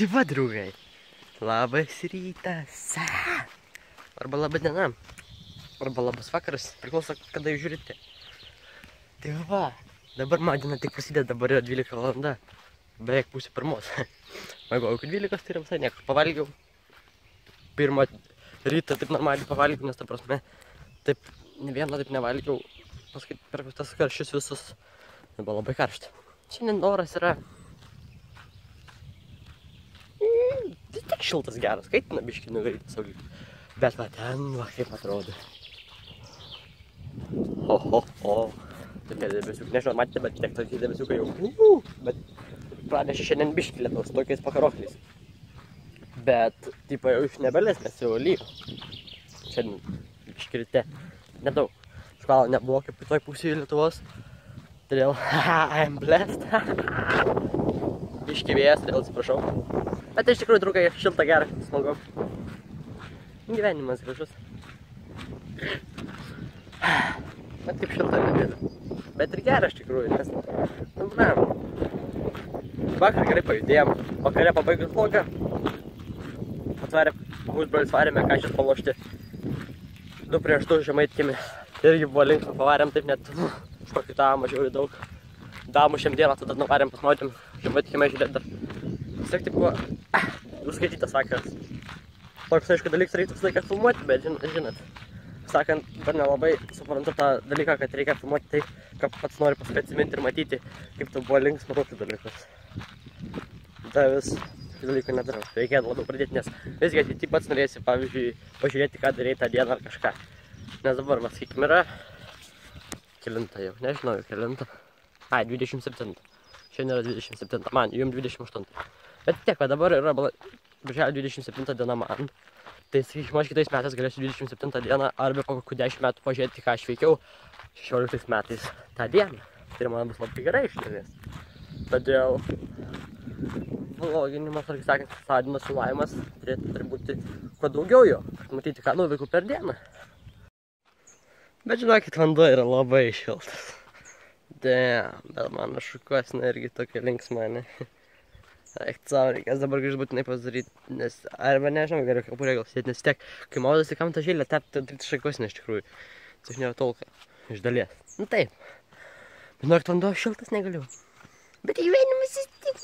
Tai va, draugai, labas rytas, arba laba diena, arba labas vakaras, priklauso, kada jūs žiūrite. Tai va, dabar mano diena tik prasideda, dabar yra 12 valanda, beveik pusė pirmos. Magau, kad 12 tai yra visai nieko, pavalgiau. Pirmą rytą taip normaliai pavalgiau, nes ta prasme, taip ne vieną taip nevalgiau, paskui per tas karščius visus, buvo labai karšta. Šiandien oras yra vis tik šiltas geras, kaitina biškį nugaryti saulį. Bet va ten, va kaip atrodo. Tokie debesiukai, nežinau, matėte, bet tiek tokie debesiukai jau. Bet pranešė šiandien biškį lietaus, tokiais pakarokliais. Bet, tipo, jau iš nebelės, nes jau lygo. Šiandien biškį ryte nedaug. Škvalo nebuvo kaip kitoj pusėje Lietuvos. Todėl, I'm blessed. Biškį vėjas, todėl atsiprašau. Bet iš tikrųjų, draugai, šilta gera, smagu. Gyvenimas gražus. Bet kaip šilta nebėda. Bet ir gera iš tikrųjų, nes, vakar gerai pajudėjom, vakare pabaigus vlogą. Pusbrolis varėme kažkas palošti. 2 prieš 2 žemaitkėmi. Irgi buvo linksma, pavarėm taip net kažkokį damą žiūrį daug. Damų šiam dieną, tada nuvarėm pasmaudėm žemaitkėme žiūrėt dar. Tiesiog taip buvo užskaitytas vakaras. Toks aišku dalykas reiktų visą laiką filmuoti, bet žinot. Sakant, dar nelabai suprantu tą dalyką, kad reikia filmuoti tai, kad pats nori paskui atsiminti ir matyti, kaip tu buvo linksma tokius dalykus. Tai vis dalykų nedarau. Reikėtų labiau pradėti, nes visgi ateityje pats norėsi, pavyzdžiui, pažiūrėti, ką darei tą dieną ar kažką. Nes dabar, va, sakykim, yra kelinta jau, nežinau, kelinta. 27. Šiandien yra 27. Man, jums 28. Bet tiek, va, dabar yra birželio 27 diena man. Tai, sakykim, aš kitais metais galėsiu 27 dieną arba po kokių 10 metų pažiūrėti, ką aš veikiau 16 metais tą dieną. Tai man bus labai gerai iš dalies. Todėl vloginimas, ar kaip sakant, sądinas filmavimas turėtų būti kuo daugiau jo, kad matyti, ką nuveikiau per dieną. Bet žinokit, vanduo yra labai šiltas. Bet mano šukuosina irgi tokia linksma, ne? Eik, savo reikės dabar grįžt būtinai pasidaryti, nes arba nežinau, geriau kepurė gal sėdėti, nes tiek, kai maudasi kam tą žėlę tepti, tai šukuosina iš tikrųjų. Tai aš nėra tolka, iš dalies. Nu taip. Bet nors vanduo šiltas negaliu. Bet gyvenimas vis tik.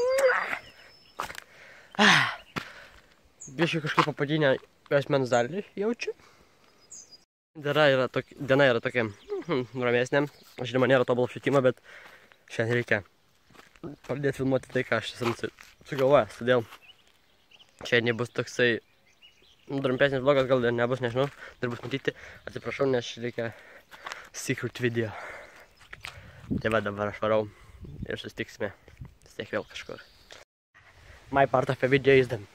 Biškai kažkaip apatinę asmens dalį jaučiu. Diena yra tokia ramesnė. Žinoma, nėra tobulą apšvietimą, bet šiandien reikia pradėti filmuoti tai, ką aš esu sugalvojęs. Todėl šiandien bus toksai trumpesnis vlogas, gal dar nebus, nežinau, dar bus matyti. Atsiprašau, nes reikia secret video. Tai va, dabar aš varau ir susitiksime vis tiek vėl kažkur. My part of the video is done.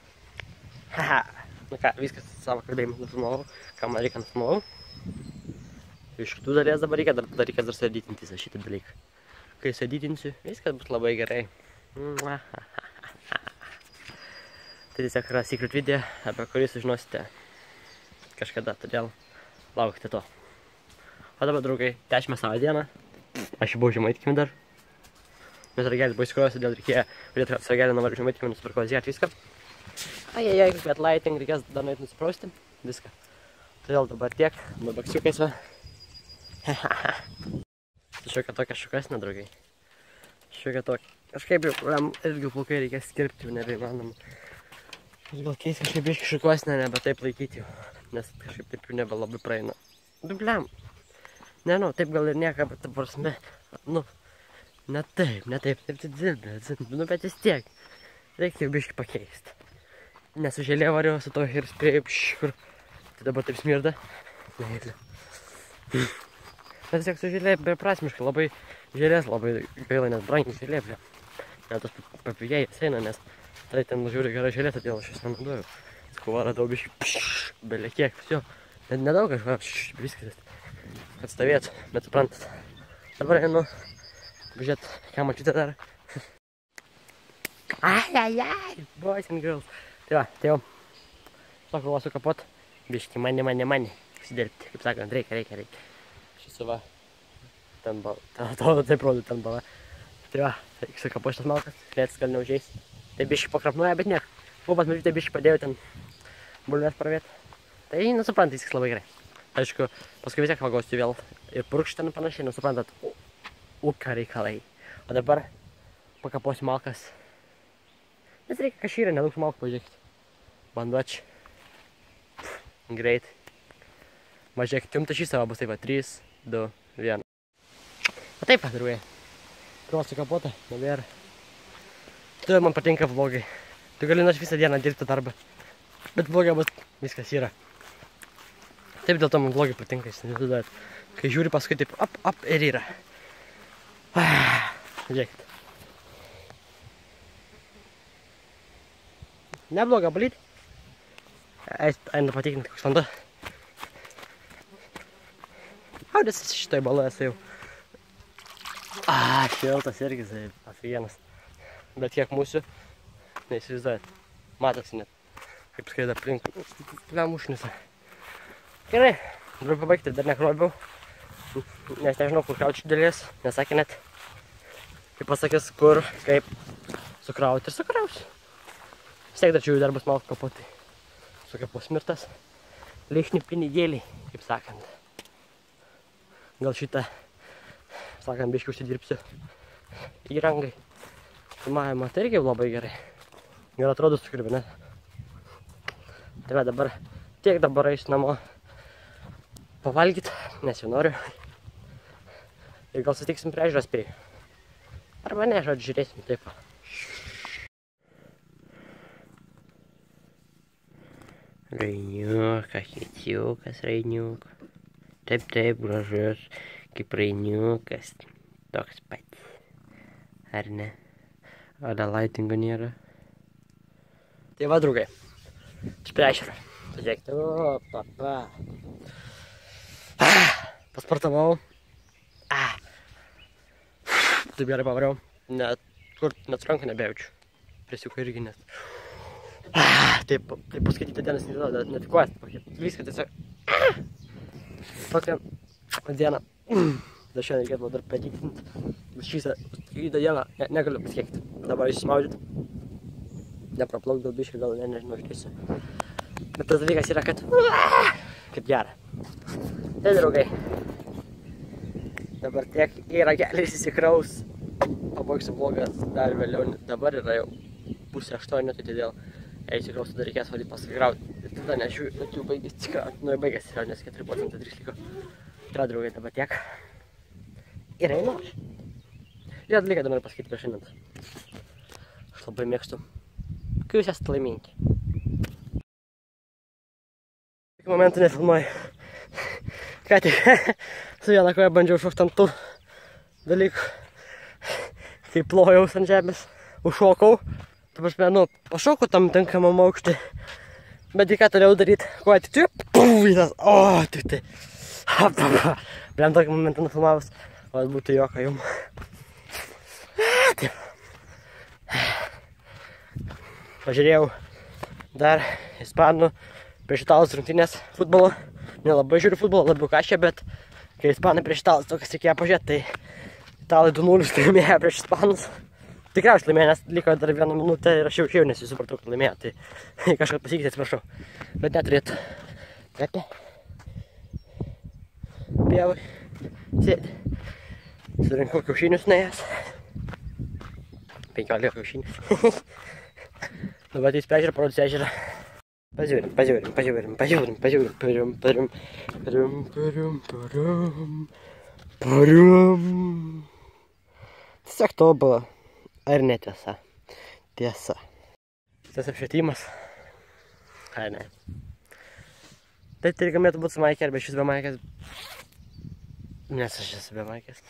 Nu ką, viskas savo kalbėjimą nufilmavau, ką man reikia nufilmavau. Iš kitų dalies dabar reikia, dar reikės dar sėdytinti visą šitą dalyką. Kai sėdytinsiu, viskas bus labai gerai. Tai tiesiog yra secret video, apie kurį sužinosite kažkada, todėl laukite to. O dabar, draugai, tęsime savo dieną. Aš jau buvau žemaitkėmi dar. Nes ragelis buvo įsikrojusi, todėl reikėjo pridėti ragelį nuo žemaitkėmi, nusipirkau azijat viską. Ajajaj, bet lighting reikės dar nueit nusiprausti. Viską. Todėl dabar tiek, baksiukais va. Šiokia tokia šukasnė, draugai. Šiokia tokia. Kažkaip jau irgi plaukai reikės skirpti, jau nebeįmanoma. Gal keis kažkaip iški šukasnė, nebe taip laikyti jau. Nes kažkaip taip jau nebe labai praeina. Bliam. Nežinau, taip gal ir nieka, bet ta prasme, nu, ne taip, bet vis tiek. Reikia jau biškį pakeisti. Nes su žėlė variau su to ir spėjau, kur. Tai dabar taip smirda. Neįlė. Bet vis tiek su žėlė beprasmiškai, labai žėlės labai gaila, nes brangiai žėlė, bля. Net tos papigėjai eina, nes tai ten žiūri gerai žėlė, todėl aš vis nenaudoju. Skova radau biškį, belė kiek, visio. Net nedaug kažką, viskas. Kad stovėtų, bet suprantat. Dabar einu, pažiūrėt, ką mačiute dar. Ajajaj, boys and girls. Tai va, tai jau. Sakau, sukapot. Biškį mane. Įsidirbti, kaip sakant, reikia. Šis va. Ten bala. Atrodo, taip rodo, ten bala. Tai va, reikia sukapot šitas malkas. Lėtas gal neužeis. Tai biškį pakrapnuoja, bet niek. O pas mažytė biškį padėjau ten bulves pravėti. Tai, suprantat, viskas labai gerai. Aišku, paskui vis tiek valgosiu vėl ir purkštį ten panašiai, suprantat, ūkio reikalai. O dabar pakaposiu malkas. Nes reikia kažyrę, nedaug malkų pažiūrėkit. Banduočiai. Greit. Mažiūrėkit, jums šį savo bus taip, 3, 2, 1. O taip, draugai. Pirmas sukapota, nebėra. Tu man patinka vlogai. Tu gali nors visą dieną dirbti darbą. Bet vlogai bus viskas yra. Taip dėl to man vlogai patinka, jūs nesuduojat. Kai žiūri paskui taip ap ir yra. Žiūrėkit. Nebloga balyti. Eina patikinti, koks vanduo. Audės šitoj baloje esu jau. Šiltas irgi, vienas. Bet kiek mūsų, neįsivaizduojat. Matosi net, kaip skraida aplink. Lemušniuose. Gerai, noriu pabaigti, dar nekrobiau. Nes nežinau, kur kraučiu dėlės. Nesakė net, kaip pasakys, kur, kaip sukrauti ir sukrausiu. Vis tiek dar čia jų darbas malkų kapotai. Sukapos mirtas. Lėšni pinigėliai, kaip sakant. Gal šitą, sakant, biškį užsidirbsiu įrangai. Filmavimą tai irgi labai gerai. Gal atrodo sukirbinė. Tai va dabar, tiek dabar eisiu namo pavalgyt, nes jau noriu. Ir gal sutiksim priežiūrą spėju. Arba ne, žodžiu, žiūrėsim taip. Rainiukas, kiciukas, rainiukas. Taip, gražus, kaip rainiukas. Toks pats. Ar ne? O dar laitingo nėra. Tai va, draugai. Čia priežiūra. Pažiūrėkite. O, papa. Pasportavau. Taip gerai pavariau. Net rankų nebejaučiu. Prisiuko irgi net. Taip paskaityti dienas neduoda, net kojas. Viską tiesiog. Tokią dieną. Dar šiandien reikėtų dar patikinti. Bet šitą dieną negaliu pasiekti. Dabar išsmaudyti. Nepraplauk gal biškį, gal nežinau išteisiu. Bet tas dalykas yra, kad gera. Tai, draugai. Dabar tiek į ragelį įsikraus. Pabaigsiu vlogą dar vėliau. Dabar yra jau 7:30, tai todėl eisiu kraus, tada reikės valyti pasikrauti. Ir tada nežiūrėjau, kad jau baigės atsikrauti. Nu, jau baigės atsikrauti, nes 4% 3 liko. Tai, draugai, dabar tiek. Ir einu. Vieną dalyką dar noriu pasakyti prieš einant. Aš labai mėgstu, kai jūs esate laimingi. Tokiu momentu nefilmuoju. Ką tik su viena koja bandžiau šokti ant tų dalykų. Kai plojaus ant žemės, užšokau. Ta prasme, pašokau tam tinkamam aukštį. Bet ką turėjau daryti? Koja tik vytas. O, tik tai. Blem tokį momentą nufilmavus. O būtų juoka jum. Taip. Pažiūrėjau dar ispanų prieš italus rungtynės futbolo. Nelabai žiūriu futbolą, labiau kažką, bet kai ispanai prieš italus tokias reikėjo pažiūrėti, tai italai 2-0 laimėjo prieš ispanus. Tikriausiai laimėjo, nes liko dar 1 minutę ir aš jau išėjau, nes jūs supratau, kad laimėjo, tai kažkas pasikeitė, atsiprašau. Bet neturėtų. Gretė. Pievai. Sėdi. Surinkau kiaušinius nuėjęs. 15 kiaušinių. Dabar tai sprendžia ir parodysiu ežerą. Pažiūrim. Tiesiog tobula. Ar netiesa? Tiesa. Tas apšvietimas. Ar ne? Tai ir galėtų būti su maikė, arba šis be maikės. Nes aš esu be maikės.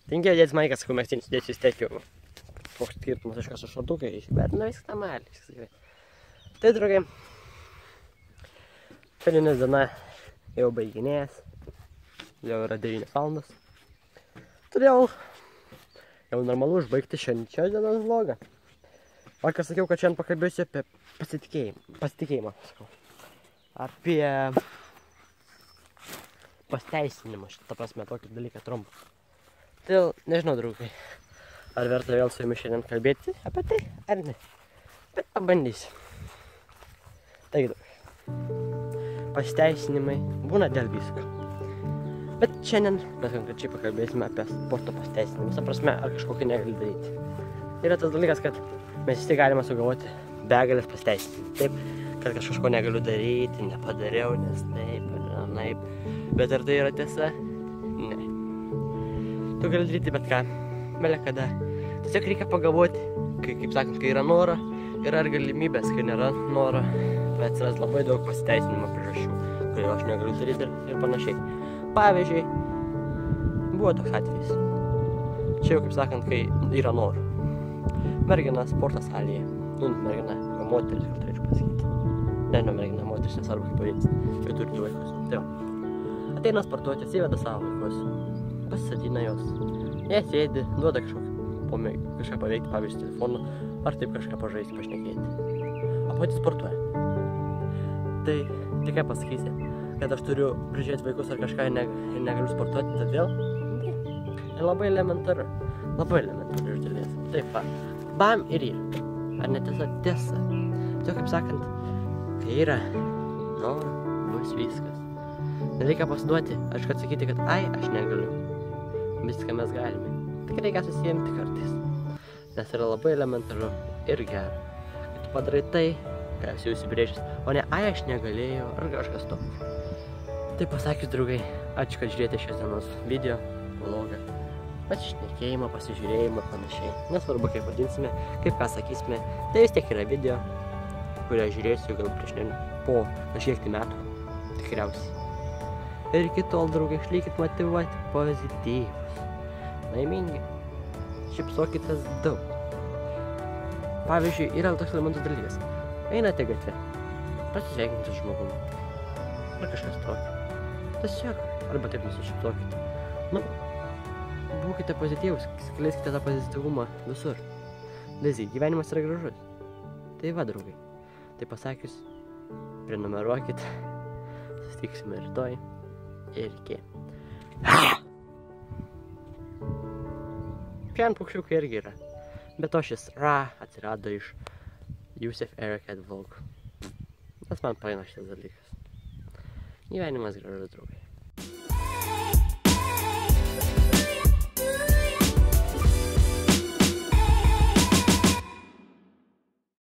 Tinkėjo dėtis maikės, sakau, mėgstinis dėtis vis tiek jau. Koks skirtumas, aš kas su šortukai, bet viskas tamaliai. Tai, draugai, šiandienis diena jau baiginėjęs. Jau yra 9 valandos. Todėl jau normalu užbaigti šios dienos vlogą. Vakar sakiau, kad šiandien pakalbėsiu apie pasitikėjimą. Apie pasiteisinimą, šitą prasme, tokį dalyką trumpą. Todėl, nežinau, draugai, ar verta vėl su jumis šiandien kalbėti apie tai, ar ne. Bet pabandysiu. Taigi, pasiteisinimai būna dėl visko. Bet šiandien mes konkrečiai pakalbėsime apie sporto pasiteisinimus. Ta prasme, ar kažkokį negali daryti. Yra tas dalykas, kad mes vis tik galime sugalvoti begalės pasiteisinimų. Taip, kad kažko negaliu daryti, nepadariau, nes taip, ar naip. Bet ar tai yra tiesa? Ne. Tu gali daryti bet ką, belė kada. Tiesiog reikia pagalvoti, kaip sakant, kai yra noro, yra ir galimybės, kai nėra noro. Bet atsiras labai daug pasiteisinimo priežasčių, kodėl aš negaliu daryti ir panašiai. Pavyzdžiui, buvo toks atvejis. Čia jau, kaip sakant, kai yra noro. Mergina sporto salėje. Mergina, moteris, gal turėčiau pasakyti. Ne, mergina, moteris, nesvarbu kaip pavydys. Jau turi 2 vaikus. Tai va. Ateina sportuoti, atsiveda savo vaikus. Pasisadina jos. Jie sėdi, duoda kažką paveikti, pavyzdžiui, telefonu, ar taip kažką pažaisti, pašnekėti. O pati sportuoja. Tai ką pasakysi, kad aš turiu prižiūrėti vaikus ar kažką ir negaliu sportuoti, todėl? Tai labai elementaru. Labai elementaru iš dalies. Taip va. Bam ir yra. Ar netiesa? Tiesa. Tai kaip sakant, kai yra noro, bus viskas. Nereikia pasiduoti, aš kad sakyti, kad ai, aš negaliu. Viską mes galime. Tik reikia susijimti kartais. Nes yra labai elementaru ir gera. Kai tu padarai tai, ką esi užsibrėžęs, o ne ai, aš negalėjau, ar kažkas toks. Tai pasakius, draugai, ačiū, kad žiūrėjote šios dienos video, vlogą. Pasišnekėjimą, pasižiūrėjimą ir panašiai. Nesvarbu, kaip vadinsime, kaip ką sakysime, tai vis tiek yra video, kurią žiūrėsiu galbūt po kažkiek metų, tikriausiai. Ir iki tol, draugai, išlikit motyvuoti, pozityvus, laimingi, šypsokitės daug. Pavyzdžiui, yra toks elementus dalykas. Einate gatve, pasisveikinti su žmogumi, ar kažkas tokio. Tiesiog, arba taip nusišypsokite. Būkite pozityvus, skleiskite tą pozityvumą visur. Visgi, gyvenimas yra gražus. Tai va, draugai. Tai pasakius, prenumeruokite. Susitiksime rytoj. Ir iki. Šiandien paukščiukai irgi yra. Bet to šis ra atsirado iš Yusuf Ericat vlog. Nes man paina šitas dalykas. Gyvenimas gražus, draugai.